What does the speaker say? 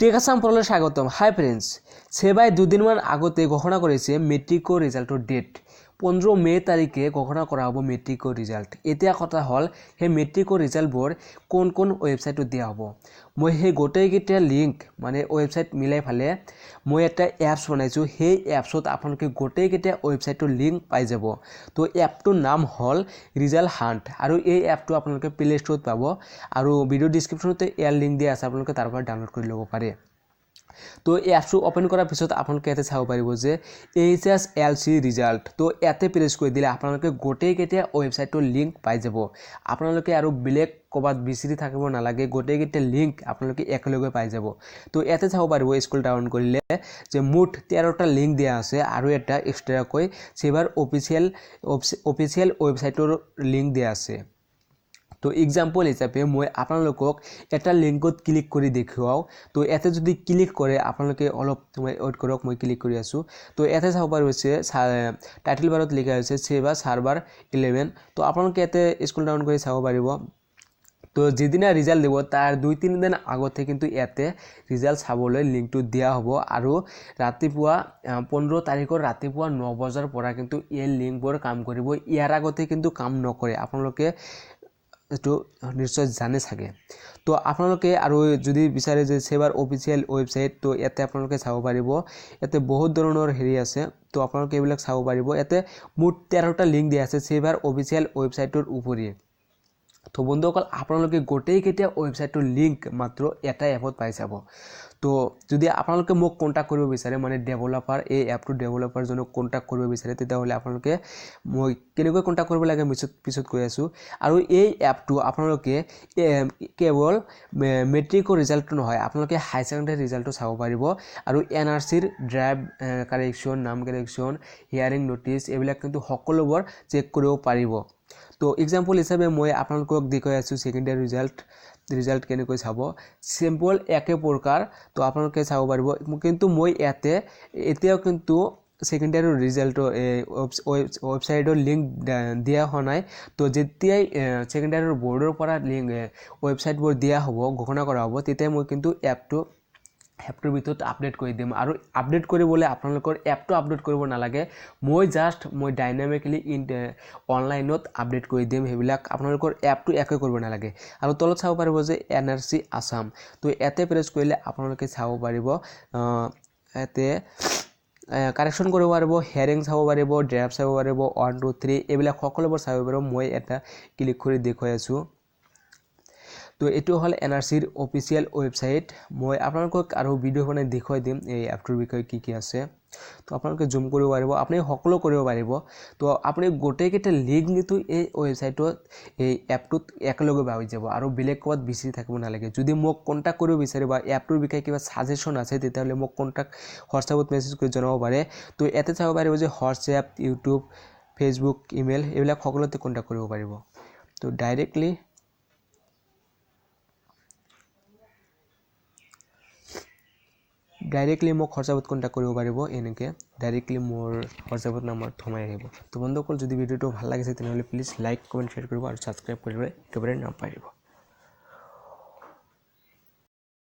Tech Assam পড়লে স্বাগতম। হাই friends, সেবাই দুদিনমান আগতে ঘোষণা কৰেছে মেট্ৰিকৰ ৰিজাল্টৰ ডেট 15 মে তাৰিখে ঘোষণা কৰা হ'ব মেট্ৰিকৰ ৰিজাল্ট। এতিয়া কথা হ'ল সেই মেট্ৰিকৰ ৰিজাল্টবোৰ কোন কোন ৱেবছাইটত দিয়া হ'ব। মই সেই গোটেইকেইটা লিংক মানে ৱেবছাইট মিলাই ফালে মই এটা এপছ বনাইছোঁ। সেই এপছত আপোনালোকে গোটেইকেইটা ৱেবছাইটৰ লিংক পাই যাব। তো এপটোৰ নাম হ'ল ৰিজাল্ট হাণ্ট আৰু এই এপটো আপোনালোকে প্লে ষ্টৰত পাব আৰু ভিডিও ডিছক্ৰিপশ্যনতে ইয়াৰ লিংক দিয়া আছে, আপোনালোকে তাৰ পৰা ডাউনলোড কৰি ল'ব পাৰে। তো এই এপটো ওপেন কৰাৰ পিছত আপোনালোকে ইয়াতে চাব পাৰিব যে HSLC ৰিজাল্ট। তো ইয়াতে প্ৰেছ কৰি দিলে আপোনালোকে গোটেইকেইটা ৱেবছাইটৰ লিংক পাই যাব। আপোনালোকে আৰু বেলেগ ক'ৰবাত বিচাৰি থাকিব নালাগে, গোটেইকেইটা লিংক আপোনালোকে একেলগে পাই যাব। তো ইয়াতে চাব পাৰিব স্ক্ৰল ডাউন কৰিলে যে মুঠ 13টা লিংক দিয়া আছে আৰু এটা এক্সট্ৰাকৈ সেবাৰ অফিচিয়েল ৱেবছাইটৰ লিংক দিয়া আছে। তো এক্সাম্পল হিচাপে মই আপোনালোকক এটা লিংকত ক্লিক কৰি দেখুৱাও। তো ইয়াতে যদি ক্লিক কৰে আপোনালোকে অলপ সময় ৱেইট কৰক, মই ক্লিক কৰি আছোঁ। তো ইয়াতে চাব পাৰিব হৈছে টাইটেল বাৰত লিখা হৈছে সেবা সাৰ্ভাৰ 11। তো আপোনালোকে ইয়াতে স্ক্ৰল ডাউন কৰি চাব পাৰিব। তো যিদিনা ৰিজাল্ট দিব তাৰ 2-3 দিন আগতে কিন্তু ইয়াতে ৰিজাল্ট চাবলৈ লিংকটো দিয়া হ'ব আৰু ৰাতিপুৱা 15 তাৰিখৰ ৰাতিপুৱা 9 বজাৰ পৰা কিন্তু এই লিংকবোৰ কাম কৰিব। ইয়াৰ আগতে কিন্তু কাম নকৰে, আপোনালোকে এইটো নিশ্চয় জানে চাগে। তো আপোনালোকে আৰু যদি বিচাৰে যে সেবাৰ অফিচিয়েল ৱেবছাইট, তো ইয়াতে আপোনালোকে চাব পাৰিব। ইয়াতে বহুত ধৰণৰ হেৰি আছে, তো আপোনালোকে এইবিলাক চাব পাৰিব। ইয়াতে মুঠ 13টা লিংক দিয়া আছে সেবাৰ অফিচিয়েল ৱেবছাইটৰ উপৰি। তো বন্ধুসকল, আপোনালোকে গোটেইকেইটা ৱেবছাইটৰ লিংক মাত্ৰ এটা এপত পাই যাব। তো যদি আপোনালোকে মোক কণ্টেক্ট কৰিব বিচাৰে, মানে ডেভেলপাৰ, এই এপটোৰ ডেভেলপাৰজনক কণ্টেক্ট কৰিব বিচাৰে, তেতিয়াহ'লে আপোনালোকে মই কেনেকৈ কণ্টেক্ট কৰিব লাগে পিছত কৈ আছোঁ। আৰু এই এপটো আপোনালোকে কেৱল মেট্ৰিকৰ ৰিজাল্টটো নহয়, আপোনালোকে হাই ছেকেণ্ডেৰী ৰিজাল্টটো চাব পাৰিব আৰু NRCৰ ড্ৰাইভ কাৰেকশ্যন, নাম কাৰেকশ্যন, হিয়াৰিং নটিচ এইবিলাক কিন্তু সকলোবোৰ চেক কৰিব পাৰিব। তো এক্সাম্পল হিচাপে মই আপোনালোকক দেখুৱাই আছোঁ ছেকেণ্ডেৰী ৰিজাল্ট কেনেকৈ চাব। চিম্পল একে প্ৰকাৰ, তো আপোনালোকে চাব পাৰিব। কিন্তু মই ইয়াতে এতিয়াও কিন্তু ছেকেণ্ডেৰী ৰিজাল্টৰ ৱেবছাইটৰ লিংক দিয়া হোৱা নাই। তো যেতিয়াই ছেকেণ্ডেৰী বৰ্ডৰ পৰা লিংক ৱেবছাইটবোৰ দিয়া হ'ব, ঘোষণা কৰা হ'ব, তেতিয়াই মই কিন্তু এপটোৰ ভিতৰত আপডেট কৰি দিম। আৰু আপডেট কৰিবলৈ আপোনালোকৰ এপটো আপডেট কৰিব নালাগে, মই ডাইনামিকলি অনলাইনত আপডেট কৰি দিম। সেইবিলাক আপোনালোকৰ এপটো একো কৰিব নালাগে। আৰু তলত চাব পাৰিব যে NRC আসাম। তো ইয়াতে প্ৰেছ কৰিলে আপোনালোকে চাব পাৰিব, ইয়াতে কাৰেকশ্যন কৰিব পাৰিব, হিয়াৰিং চাব পাৰিব, ড্ৰাফ্ট চাব পাৰিব, 1, 2, 3 এইবিলাক সকলোবোৰ চাব পাৰিব। মই এটা ক্লিক কৰি দেখুৱাই আছোঁ। তো এইটো হ'ল NRCৰ অফিচিয়েল ৱেবছাইট। মই আপোনালোকক আৰু ভিডিঅ' বনাই দেখুৱাই দিম এই এপটোৰ বিষয়ে কি কি আছে। তো আপোনালোকে জুম কৰিব পাৰিব, আপুনি সকলো কৰিব পাৰিব। তো আপুনি গোটেইকেইটা লিংকটো এই ৱেবছাইটত, এই এপটোত একেলগে পাই যাব আৰু বেলেগ ক'ৰবাত বিচাৰি থাকিব নালাগে। যদি মোক কণ্টেক্ট কৰিব বিচাৰে বা এপটোৰ বিষয়ে কিবা ছাজেশ্যন আছে, তেতিয়াহ'লে মোক হোৱাটছএপত মেছেজ কৰি জনাব পাৰে। তো ইয়াতে চাব পাৰিব যে হোৱাটছএপ, ইউটিউব, ফেচবুক, ইমেইল এইবিলাক সকলোতে কণ্টেক্ট কৰিব পাৰিব। তো ডাইৰেক্টলি মোক হোৱাটছএপত কণ্টেক্ট কৰিব পাৰিব। এনেকৈ ডাইৰেক্টলি মোৰ হোৱাটছএপত নাম্বাৰত সোমাই আহিব। তো বন্ধুসকল, যদি ভিডিঅ'টো ভাল লাগিছে তেনেহ'লে প্লিজ লাইক, কমেণ্ট, শ্বেয়াৰ কৰিব আৰু ছাবস্ক্ৰাইব কৰিবলৈ একেবাৰে নাপাহৰিব।